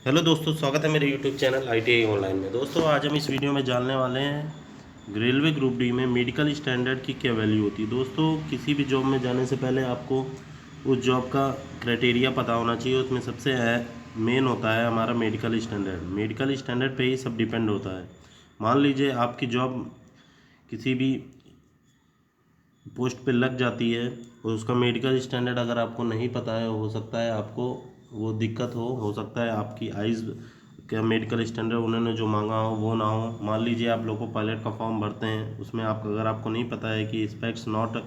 Hello दोस्तों, स्वागत है मेरे यूट्यूब चैनल ITI ऑनलाइन में। दोस्तों आज हम इस वीडियो में जानने वाले हैं रेलवे ग्रुप डी में मेडिकल स्टैंडर्ड की क्या वैल्यू होती है। दोस्तों किसी भी जॉब में जाने से पहले आपको उस जॉब का क्राइटेरिया पता होना चाहिए। उसमें सबसे मेन होता है हमारा मेडिकल स्टैंडर्ड। मेडिकल स्टैंडर्ड पे ही सब डिपेंड होता है। मान लीजिए आपकी जॉब किसी भी पोस्ट पे लग जाती है और उसका मेडिकल स्टैंडर्ड अगर आपको नहीं पता है, हो सकता है आपको वो दिक्कत हो सकता है आपकी आइज़ का मेडिकल स्टैंडर्ड उन्होंने जो मांगा हो वो ना हो। मान लीजिए आप लोगों पायलट का फॉर्म भरते हैं, उसमें अगर आपको नहीं पता है कि स्पेक्स नॉट,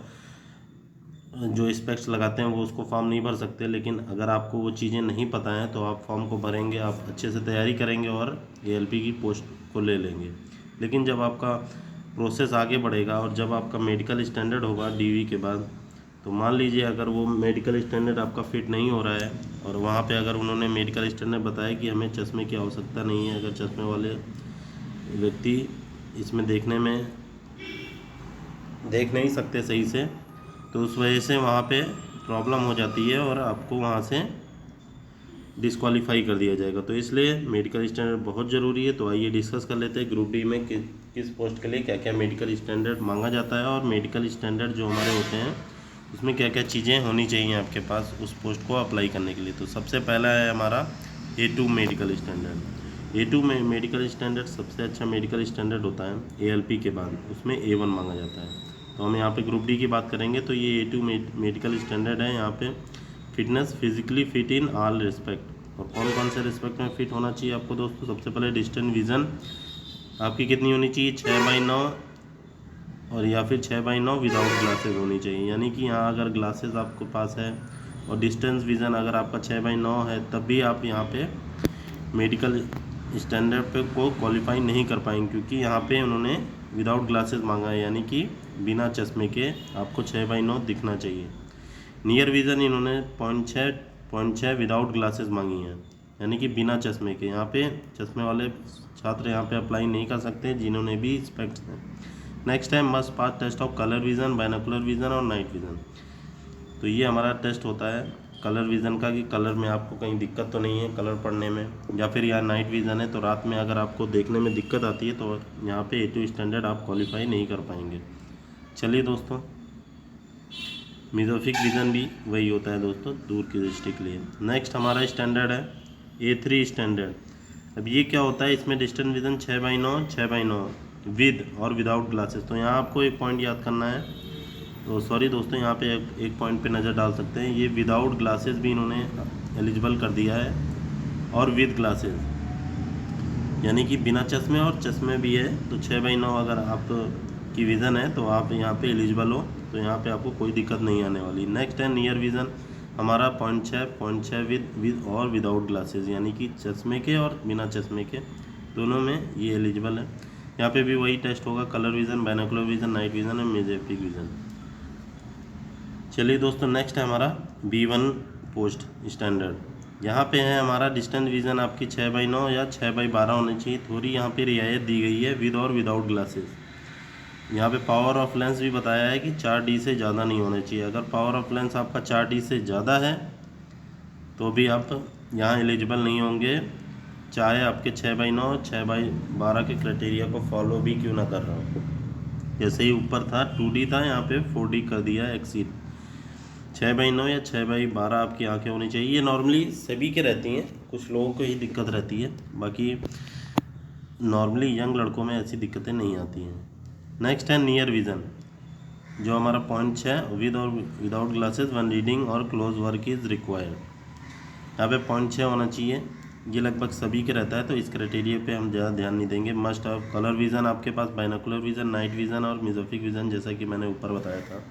जो स्पेक्स लगाते हैं वो उसको फॉर्म नहीं भर सकते, लेकिन अगर आपको वो चीज़ें नहीं पता हैं तो आप फॉर्म को भरेंगे, आप अच्छे से तैयारी करेंगे और ALP की पोस्ट को ले लेंगे। लेकिन जब आपका प्रोसेस आगे बढ़ेगा और जब आपका मेडिकल स्टैंडर्ड होगा DV के बाद, तो मान लीजिए अगर वो मेडिकल स्टैंडर्ड आपका फिट नहीं हो रहा है और वहाँ पे अगर उन्होंने मेडिकल स्टैंडर्ड बताया कि हमें चश्मे की आवश्यकता नहीं है, अगर चश्मे वाले व्यक्ति इसमें देख नहीं सकते सही से, तो उस वजह से वहाँ पे प्रॉब्लम हो जाती है और आपको वहाँ से डिस्क्वालीफाई कर दिया जाएगा। तो इसलिए मेडिकल स्टैंडर्ड बहुत ज़रूरी है। तो आइए डिस्कस कर लेते हैं ग्रुप डी में किस पोस्ट के लिए क्या क्या मेडिकल स्टैंडर्ड मांगा जाता है और मेडिकल स्टैंडर्ड जो हमारे होते हैं उसमें क्या क्या चीज़ें होनी चाहिए आपके पास उस पोस्ट को अप्लाई करने के लिए। तो सबसे पहला है हमारा A2 मेडिकल स्टैंडर्ड। A2 में मेडिकल स्टैंडर्ड सबसे अच्छा मेडिकल स्टैंडर्ड होता है। ALP के बाद उसमें A1 मांगा जाता है। तो हम यहाँ पे ग्रुप डी की बात करेंगे तो ये A2 मेडिकल स्टैंडर्ड है। यहाँ पे fitness, physically fit in all respect. और कौन कौन से रिस्पेक्ट में फिट होना चाहिए आपको दोस्तों? सबसे पहले डिस्टेंस विज़न आपकी कितनी होनी चाहिए? 6/9 और या फिर 6/9 विदाउट ग्लासेस होनी चाहिए। यानी कि यहाँ अगर ग्लासेस आपके पास है और डिस्टेंस विज़न अगर आपका 6/9 है, तब भी आप यहाँ पे मेडिकल स्टैंडर्ड पे को क्वालिफाई नहीं कर पाएंगे, क्योंकि यहाँ पे उन्होंने विदाउट ग्लासेस मांगा है, यानी कि बिना चश्मे के आपको 6/9 दिखना चाहिए। नियर विज़न इन्होंने 0.6 विदाउट ग्लासेस मांगी हैं, यानी कि बिना चश्मे के। यहाँ पे चश्मे वाले छात्र यहाँ पे अप्लाई नहीं कर सकते जिन्होंने भी स्पेक्ट्स हैं। नेक्स्ट है must pass test of colour vision, binocular vision और नाइट विज़न। तो ये हमारा टेस्ट होता है कलर विज़न का, कि कलर में आपको कहीं दिक्कत तो नहीं है कलर पढ़ने में, या फिर यहाँ नाइट विज़न है तो रात में अगर आपको देखने में दिक्कत आती है तो यहाँ पे A2 स्टैंडर्ड आप क्वालिफाई नहीं कर पाएंगे। चलिए दोस्तों, मिज़ोफिक विज़न भी वही होता है दोस्तों, दूर की दृष्टि के लिए। नेक्स्ट हमारा स्टैंडर्ड है A3 स्टैंडर्ड। अब ये क्या होता है? इसमें डिस्टेंस विज़न 6/9 विद और विदाउट ग्लासेस। तो यहाँ आपको एक पॉइंट याद करना है, तो सॉरी दोस्तों, यहाँ पे एक पॉइंट पे नज़र डाल सकते हैं। ये विदाउट ग्लासेस भी इन्होंने एलिजिबल कर दिया है और विद ग्लासेस, यानी कि बिना चश्मे और चश्मे भी है। तो 6/9 अगर आप की विज़न है तो आप यहाँ पे एलिजिबल हो, तो यहाँ पे आपको कोई दिक्कत नहीं आने वाली। नेक्स्ट है नियर विज़न हमारा 0.6 विद और विदाउट ग्लासेस, यानी कि चश्मे के और बिना चश्मे के दोनों में ये एलिजिबल है। यहाँ पे भी वही टेस्ट होगा, colour vision, binocular vision, night vision और मिज़ोफिक विज़न। चलिए दोस्तों, नेक्स्ट है हमारा B1 पोस्ट स्टैंडर्ड। यहाँ पे है हमारा डिस्टेंस विज़न आपकी 6/9 या 6/12 होनी चाहिए। थोड़ी यहाँ पे रियायत दी गई है, विद और विदाउट ग्लासेस। यहाँ पे पावर ऑफ लेंस भी बताया है कि 4D से ज़्यादा नहीं होना चाहिए। अगर पावर ऑफ लेंस आपका 4D से ज़्यादा है तो भी आप यहाँ एलिजिबल नहीं होंगे, चाहे आपके 6/9 6/12 के क्राइटेरिया को फॉलो भी क्यों ना कर रहा हो। जैसे ही ऊपर था 2D था, यहाँ पे 4D कर दिया है एक्सीड। 6/9 या 6/12 आपकी आंखें होनी चाहिए। ये नॉर्मली सभी के रहती हैं, कुछ लोगों को ही दिक्कत रहती है, बाकी नॉर्मली यंग लड़कों में ऐसी दिक्कतें नहीं आती हैं। नेक्स्ट है नियर विज़न, जो हमारा 0.6 विद और विदाउट ग्लासेस, वन रीडिंग और क्लोज वर्क इज़ रिक्वायर्ड। यहाँ पे 0.6 होना चाहिए, ये लगभग सभी के रहता है, तो इस क्राइटेरिया पे हम ज़्यादा ध्यान नहीं देंगे। मस्ट ऑफ कलर विज़न आपके पास, बाइनोकुलर विज़न, नाइट विज़न और मिज़ोफिक विज़न, जैसा कि मैंने ऊपर बताया था।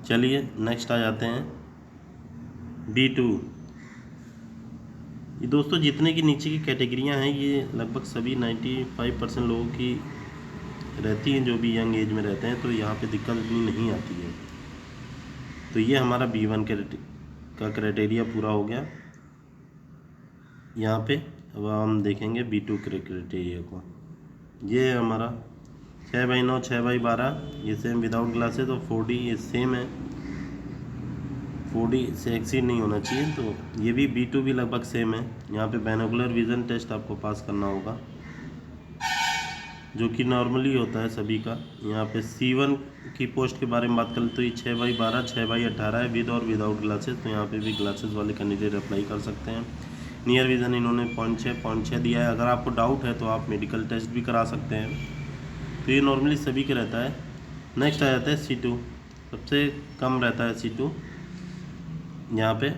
चलिए नेक्स्ट आ जाते हैं B2। ये दोस्तों जितने की नीचे की कैटेगरियां हैं ये लगभग सभी 95% लोगों की रहती हैं, जो भी यंग एज में रहते हैं, तो यहाँ पे दिक्कत इतनी नहीं आती है। तो ये हमारा B1 का क्राइटेरिया पूरा हो गया। यहाँ पे अब हम देखेंगे B2 के क्राइटेरिया को। ये है हमारा 6/9 6/12, ये सेम विदाउट ग्लासेस, और 4D ये सेम है। 4D से एक्सीड नहीं होना चाहिए। तो ये भी B2 भी लगभग सेम है। यहाँ पे बाइनोकुलर विज़न टेस्ट आपको पास करना होगा, जो कि नॉर्मली होता है सभी का। यहाँ पे C1 की पोस्ट के बारे में बात करें तो ये 6/12 6/18 है विद और विदाउट ग्लासेस। तो यहाँ पे भी ग्लासेस वाले कैंडिडेट अप्लाई कर सकते हैं। नियर विज़न इन्होंने 0.6 दिया है। अगर आपको डाउट है तो आप मेडिकल टेस्ट भी करा सकते हैं। तो ये नॉर्मली सभी का रहता है। नेक्स्ट आ जाता है C2, सबसे कम रहता है C2। यहाँ पे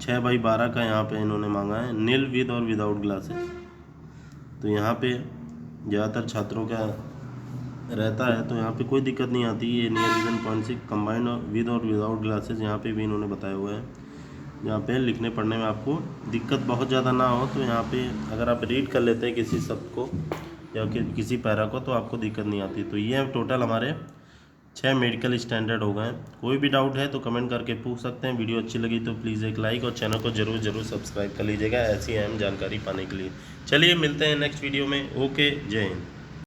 6/12 का यहाँ पे इन्होंने मांगा है, नील विद और विदाउट ग्लासेस। तो यहाँ पे ज़्यादातर छात्रों का रहता है, तो यहाँ पे कोई दिक्कत नहीं आती। ये नियर विजन 0.6 कंबाइंड विद और विदाउट ग्लासेस यहाँ पे भी इन्होंने बताया हुआ है। यहाँ पे लिखने पढ़ने में आपको दिक्कत बहुत ज़्यादा ना हो, तो यहाँ पे अगर आप रीड कर लेते हैं किसी शब्द को या किसी पैरा को, तो आपको दिक्कत नहीं आती। तो ये टोटल हमारे 6 मेडिकल स्टैंडर्ड हो गए। कोई भी डाउट है तो कमेंट करके पूछ सकते हैं। वीडियो अच्छी लगी तो प्लीज़ एक लाइक और चैनल को ज़रूर सब्सक्राइब कर लीजिएगा ऐसी अहम जानकारी पाने के लिए। चलिए मिलते हैं नेक्स्ट वीडियो में। ओके, जय हिंद।